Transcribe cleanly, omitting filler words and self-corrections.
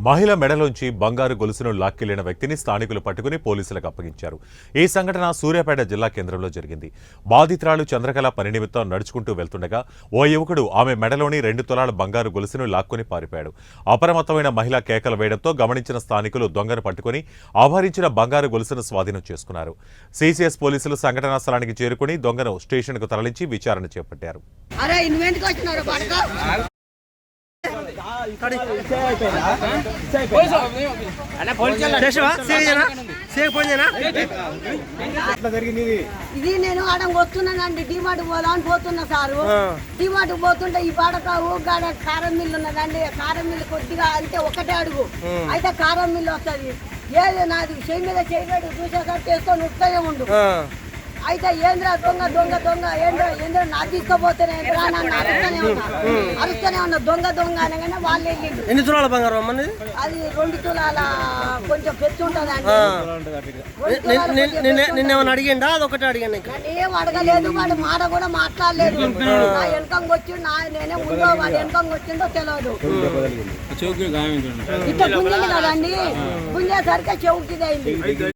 మహిళ మెడలోంచి బంగారు గొలుసును లాక్కెళ్లిన వ్యక్తిని స్థానికులు పట్టుకుని పోలీసులకు అప్పగించారు. ఈ సంఘటన సూర్యాపేట జిల్లా కేంద్రంలో జరిగింది. బాధితురాలు చంద్రకళ పని నిమిత్తం నడుచుకుంటూ వెళ్తుండగా ఓ యువకుడు ఆమె మెడలోని 2 తులాల బంగారు గొలుసును లాక్కొని పారిపోయాడు. అప్రమత్తమైన మహిళ కేకలు వేయడంతో గమనించిన స్థానికులు దొంగను పట్టుకుని అపహరించిన బంగారు గొలుసును స్వాధీనం చేసుకున్నారు. సిసిఎస్ పోలీసులు సంఘటనా స్థలానికి చేరుకుని దొంగను స్టేషన్కు తరలించి విచారణ చేపట్టారు. ఇది నేను ఆడం వస్తున్నానండి, డిమార్ట్ పోదా అని పోతున్నా సారు. డిమార్ట్ పోతుంటే ఈ పాడకావు గాడ కారం మిల్లు ఉన్నదండి. కారం మిల్లు కొద్దిగా అంటే ఒకటే అడుగు అయితే కారం మిల్లు వస్తుంది. ఏది నాది చెయ్యి మీద చేయబడి చూసేసరికి చేసుకొని ఉత్తనే ఉండు. అయితే ఏంద్రా దొంగ దొంగ దొంగ ఏంద్రా నా తీసుకుపోతేనే అరుస్తూనే ఉన్నా దొంగ దొంగ అనగానే వాళ్ళు వెళ్ళిండు. ఎన్ని తులాల బంగారం అమ్మని? అది 2 తులాల కొంచెం పెచ్చు ఉంటుంది అండి. నిన్నేమన్నా అడిగిండా? అదొకటి అడిగాను. ఏం అడగలేదు, వాడు మాట కూడా మాట్లాడలేదు. నా వెనకంగా వచ్చి నేనే ముందో వాడు వెనకంగా వచ్చిందో తెలియదు. ఇట్లా గుంజింది కదండి, గుంజేసరికి చెవుకిది అయింది.